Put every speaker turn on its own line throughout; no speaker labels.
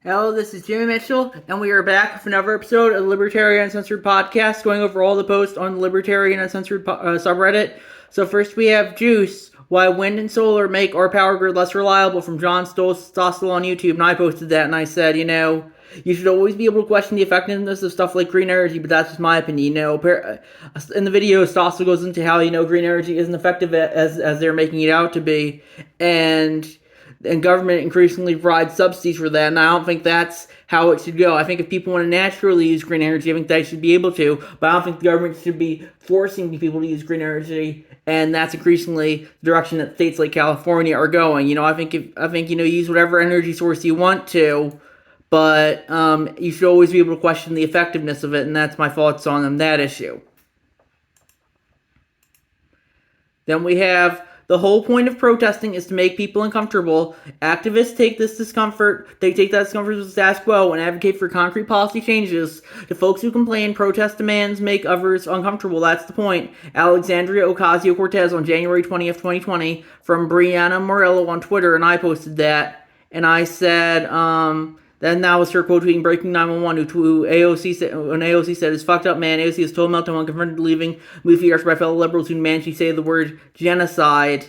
Hello, this is Jimmy Mitchell, and we are back with another episode of the Libertarian Uncensored podcast, going over all the posts on the Libertarian Uncensored subreddit. So first we have Juice, Why Wind and Solar Make Our Power Grid Less Reliable, from John Stossel on YouTube, and I posted that, and I said, you should always be able to question the effectiveness of stuff like green energy, but that's just my opinion. In the video, Stossel goes into how, green energy isn't effective as they're making it out to be, and government increasingly provides subsidies for that, and I don't think that's how it should go. I think if people want to naturally use green energy, I think they should be able to, but I don't think the government should be forcing people to use green energy, and that's increasingly the direction that states like California are going. I think use whatever energy source you want to, but you should always be able to question the effectiveness of it, and that's my thoughts on that issue. Then we have, the whole point of protesting is to make people uncomfortable. Activists take that discomfort as status quo and advocate for concrete policy changes. The folks who complain protest demands make others uncomfortable. That's the point. Alexandria Ocasio-Cortez on January 20th, 2020, from Brianna Morello on Twitter, and I posted that. And I said, then that was her quote tweeting Breaking 911, who AOC said, "It's fucked up, man. AOC is total meltdown when confronted leaving movie theaters by fellow liberals who managed to say the word genocide."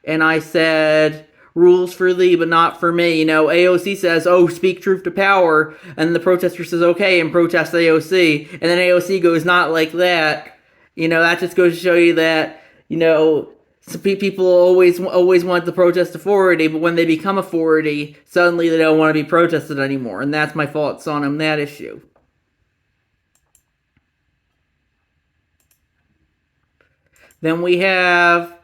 And I said, rules for thee, but not for me. AOC says, "Oh, speak truth to power." And the protester says, "Okay," and protests AOC. And then AOC goes, "Not like that." That just goes to show you that, some people always want to protest authority, but when they become authority, suddenly they don't want to be protested anymore. And that's my thoughts on that issue. Then we have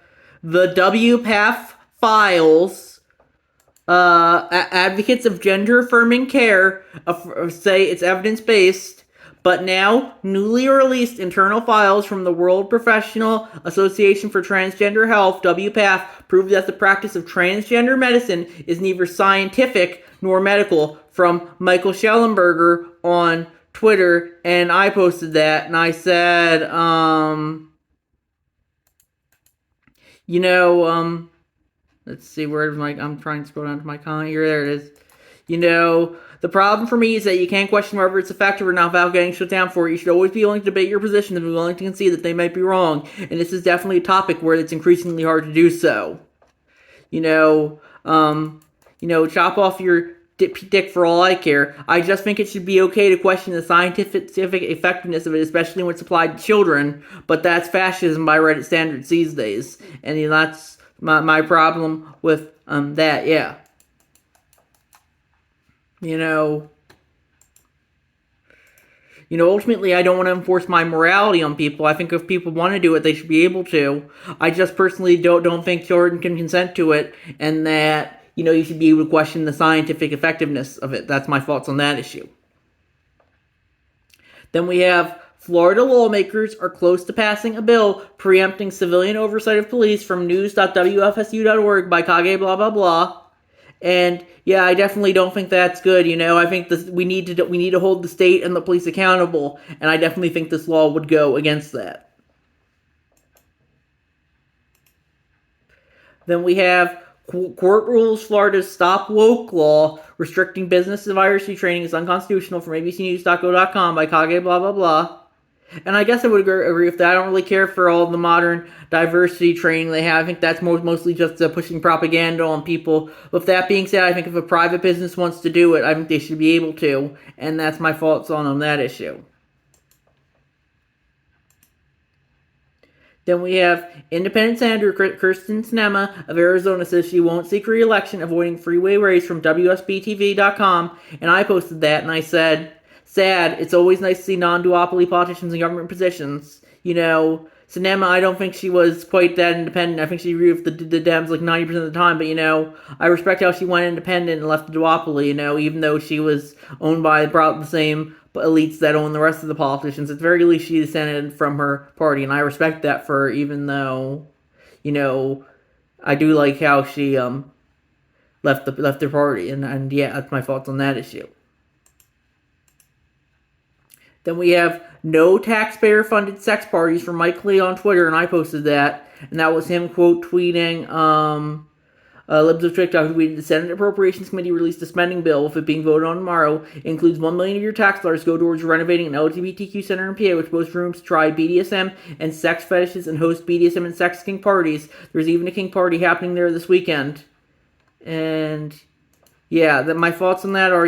the WPATH files. Advocates of gender-affirming care say it's evidence-based. But now, newly released internal files from the World Professional Association for Transgender Health, WPATH, prove that the practice of transgender medicine is neither scientific nor medical, from Michael Schellenberger on Twitter, and I posted that, and I said, let's see, I'm trying to scroll down to my comment here, there it is. The problem for me is that you can't question whether it's effective or not without getting shut down for it. You should always be willing to debate your position and be willing to concede that they might be wrong. And this is definitely a topic where it's increasingly hard to do so. Chop off your dick for all I care. I just think it should be okay to question the scientific effectiveness of it, especially when it's applied to children. But that's fascism by Reddit standards these days. And that's my problem with that, yeah. Ultimately, I don't want to enforce my morality on people. I think if people want to do it, they should be able to. I just personally don't think children can consent to it, and that, you should be able to question the scientific effectiveness of it. That's my thoughts on that issue. Then we have, Florida lawmakers are close to passing a bill preempting civilian oversight of police, from news.wfsu.org by Kage blah blah blah. And yeah, I definitely don't think that's good. I think we need to hold the state and the police accountable, and I definitely think this law would go against that. Then we have, court rules Florida's Stop Woke law restricting business diversity training is unconstitutional, from abcnews.go.com by Kage blah blah blah. And I guess I would agree with that. I don't really care for all the modern diversity training they have. I think that's mostly just pushing propaganda on people. With that being said, I think if a private business wants to do it, I think they should be able to. And that's my thoughts on that issue. Then we have Independent Senator Kirsten Sinema of Arizona says she won't seek re-election, avoiding freeway race, from WSBTV.com. And I posted that, and I said, sad, it's always nice to see non-duopoly politicians in government positions. Sinema, I don't think she was quite that independent. I think she agreed with the Dems like 90% of the time, but I respect how she went independent and left the duopoly, even though she was owned by the same elites that own the rest of the politicians. At the very least, she descended from her party, and I respect that for her, even though, I do like how she left the party, and yeah, that's my thoughts on that issue. Then we have no taxpayer-funded sex parties from Mike Lee on Twitter, and I posted that. And that was him quote tweeting Libs of TikTok tweeted the Senate Appropriations Committee released a spending bill, with it being voted on tomorrow. It includes $1 million of your tax dollars go towards renovating an LGBTQ center in PA, which boasts rooms to try BDSM and sex fetishes and host BDSM and sex kink parties. There's even a kink party happening there this weekend. And yeah, my thoughts on that are,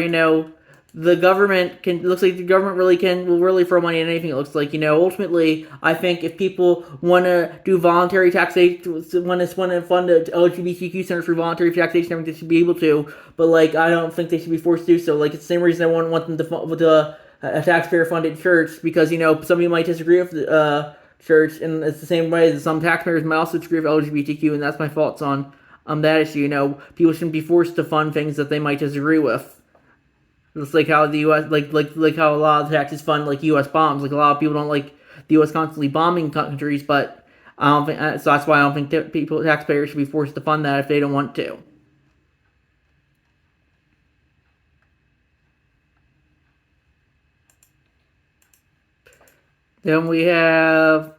the government looks like the government will really throw money at anything. It looks like, ultimately, I think if people want to do voluntary taxation, want to fund the LGBTQ centers for voluntary taxation, I think they should be able to. But I don't think they should be forced to do so. It's the same reason I wouldn't want them to fund with a taxpayer-funded church, because some people might disagree with the church, and it's the same way that some taxpayers might also disagree with LGBTQ, and that's my thoughts on that issue. People shouldn't be forced to fund things that they might disagree with. It's like how the U.S. like how a lot of taxes fund U.S. bombs. A lot of people don't like the U.S. constantly bombing countries, but I don't think so. That's why I don't think taxpayers should be forced to fund that if they don't want to. Then we have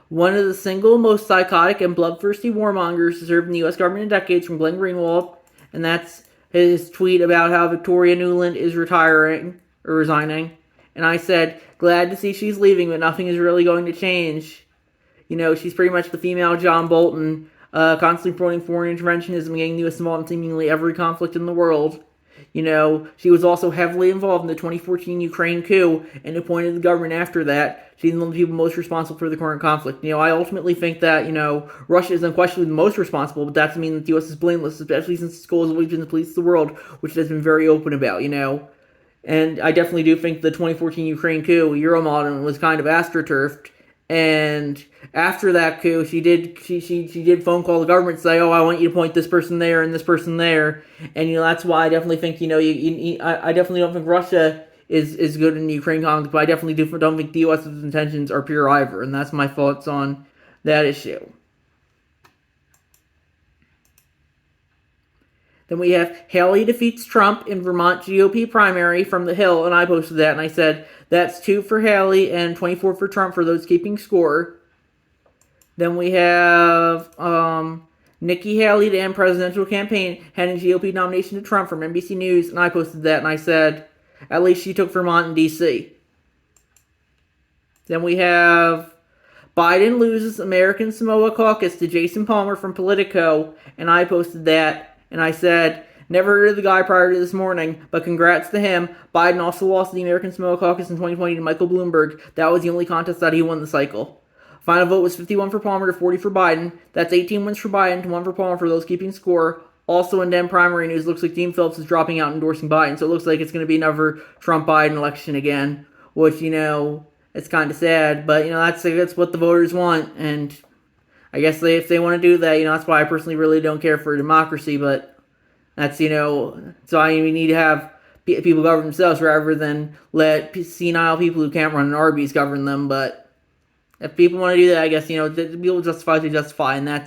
one of the single most psychotic and bloodthirsty warmongers to serve in the U.S. government in decades, from Glenn Greenwald, and that's his tweet about how Victoria Nuland is resigning. And I said, glad to see she's leaving, but nothing is really going to change. She's pretty much the female John Bolton, constantly promoting foreign interventionism and getting the U.S. involved in seemingly every conflict in the world. She was also heavily involved in the 2014 Ukraine coup and appointed the government after that. She's one of the people most responsible for the current conflict. I ultimately think that, Russia is unquestionably the most responsible, but that doesn't mean that the U.S. is blameless, especially since its goal has always been to police the world, which it has been very open about, And I definitely do think the 2014 Ukraine coup, Euromodern, was kind of astroturfed. And after that coup, she did phone call the government and say, "Oh, I want you to point this person there and this person there," and that's why I definitely think I definitely don't think Russia is good in the Ukraine conflict, but I definitely don't think the U.S.'s intentions are pure either, and that's my thoughts on that issue. Then we have Haley defeats Trump in Vermont GOP primary from the Hill, and I posted that, and I said, that's 2 for Haley and 24 for Trump for those keeping score. Then we have Nikki Haley to end presidential campaign, handing GOP nomination to Trump from NBC News, and I posted that, and I said, at least she took Vermont and D.C. Then we have Biden loses American Samoa caucus to Jason Palmer from Politico, and I posted that. And I said, never heard of the guy prior to this morning, but congrats to him. Biden also lost the American Samoa Caucus in 2020 to Michael Bloomberg. That was the only contest that he won the cycle. Final vote was 51 for Palmer to 40 for Biden. That's 18 wins for Biden to 1 for Palmer for those keeping score. Also in Dem primary news, looks like Dean Phillips is dropping out and endorsing Biden. So it looks like it's going to be another Trump-Biden election again, which, it's kind of sad. But, that's what the voters want. And I guess if they want to do that, that's why I personally really don't care for democracy, but that's, so we need to have people govern themselves rather than let senile people who can't run an Arby's govern them. But if people want to do that, I guess, people justify, and I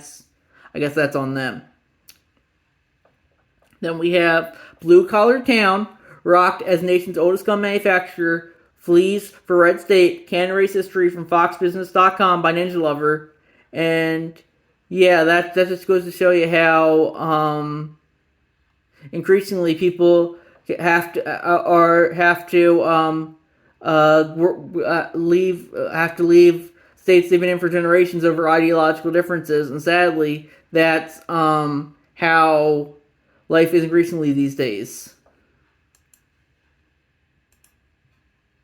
guess that's on them. Then we have Blue Collar Town, rocked as nation's oldest gun manufacturer, flees for red state, can erase history from foxbusiness.com by Ninja Lover. And yeah, that just goes to show you how increasingly people have to leave states they've been in for generations over ideological differences, and sadly, that's how life is increasingly these days.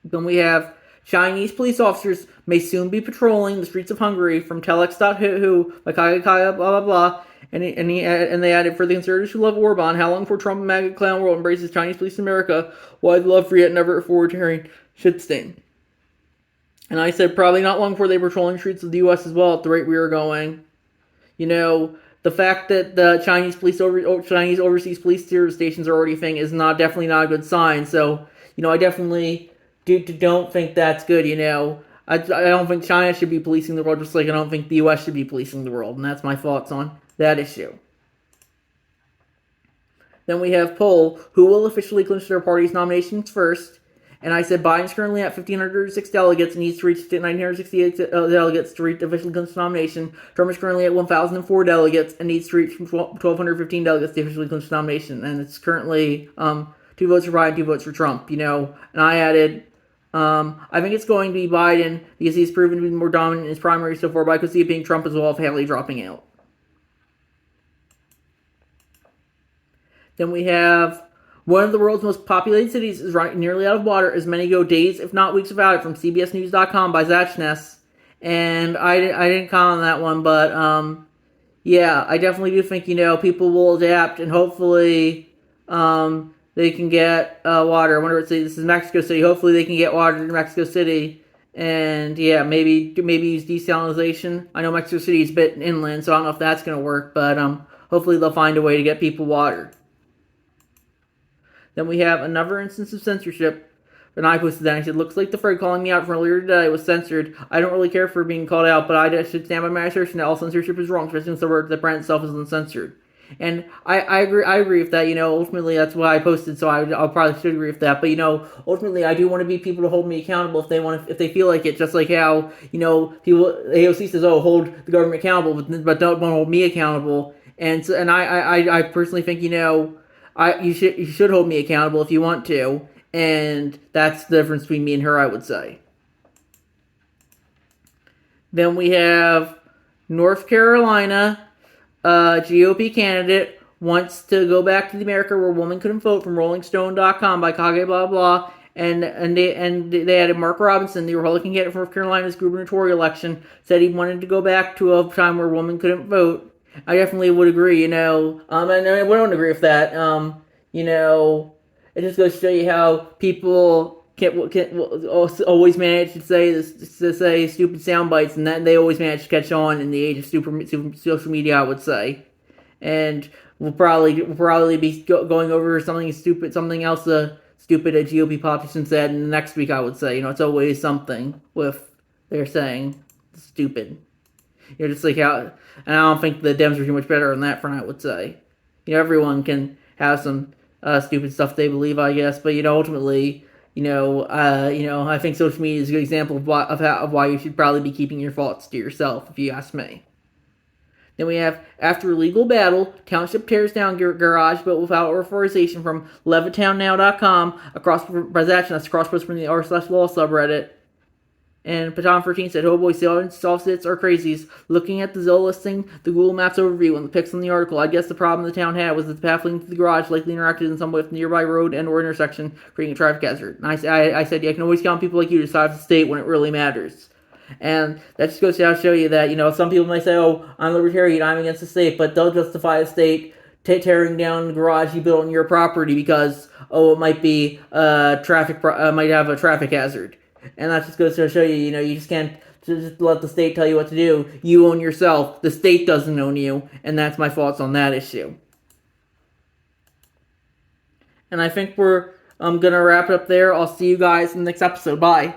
Then we have Chinese police officers may soon be patrolling the streets of Hungary from telex.hu by Kaya Kaya blah blah blah. And they added, for the conservatives who love Orban, how long before Trump and MAGA clown world embraces Chinese police in America? Why the love for yet never authoritarian shit stain? And I said probably not long before they were patrolling streets of the U.S. as well at the rate we were going. The fact that the Chinese overseas police stations are already a thing is definitely not a good sign. So, I definitely don't think that's good, I don't think China should be policing the world, just like I don't think the U.S. should be policing the world. And that's my thoughts on that issue. Then we have poll, who will officially clinch their party's nominations first? And I said Biden's currently at 1,506 delegates and needs to reach 968 delegates to reach official clinch nomination. Trump is currently at 1,004 delegates and needs to reach 1,215 delegates to officially clinch nomination. And it's currently 2 votes for Biden, 2 votes for Trump. And I added, I think it's going to be Biden because he's proven to be more dominant in his primary so far, but I could see it being Trump as well if Haley dropping out. Then we have one of the world's most populated cities is running nearly out of water, as many go days, if not weeks, without it, from CBSNews.com by Zachness. And I didn't comment on that one, but yeah, I definitely do think, people will adapt, and hopefully they can get water. I wonder what city, this is Mexico City, hopefully they can get water in Mexico City, and yeah, maybe use desalination. I know Mexico City is a bit inland, so I don't know if that's going to work, but hopefully they'll find a way to get people water. Then we have another instance of censorship. And I posted that. I said, looks like the Fred calling me out from earlier today was censored. I don't really care for being called out, but I should stand by my assertion that all censorship is wrong, especially since the word the brand itself is uncensored. And I agree with that. Ultimately that's why I posted, so I'll probably should agree with that. But ultimately I do want to be people to hold me accountable if they feel like it. Just like how people, AOC says, hold the government accountable, but don't hold me accountable. And I personally think you should hold me accountable if you want to, and that's the difference between me and her, I would say. Then we have North Carolina, GOP candidate wants to go back to the America where women couldn't vote, from RollingStone.com by Kage blah blah. And they added Mark Robinson, the Republican candidate from North Carolina's gubernatorial election, said he wanted to go back to a time where women couldn't vote. I definitely would agree, and I don't agree with that. It just goes to show you how people can always manage to say stupid sound bites, and that they always manage to catch on in the age of super social media, I would say. And we'll probably be going over something else a stupid GOP politician said in the next week, I would say. It's always something with they're saying stupid. Just like how, and I don't think the Dems are too much better on that front, I would say. Everyone can have some stupid stuff they believe, I guess, but ultimately, I think social media is a good example of why you should probably be keeping your thoughts to yourself, if you ask me. Then we have, after a legal battle, township tears down garage built without authorization from LevittownNow.com across post from the r/law subreddit. And Patan13 said, oh boy, soft-sits are crazies. Looking at the Zillow listing, the Google Maps overview, and the pics on the article, I guess the problem the town had was that the path leading to the garage likely interacted in some way with the nearby road and or intersection, creating a traffic hazard. And I said, yeah, I can always count people like you to decide the state when it really matters. And that just goes to show you that, some people might say, I'm libertarian, I'm against the state, but they'll justify the state tearing down the garage you built on your property because, it might be might have a traffic hazard. And that just goes to show you, you just can't just let the state tell you what to do. You own yourself. The state doesn't own you. And that's my thoughts on that issue. And I think we're going to wrap it up there. I'll see you guys in the next episode. Bye.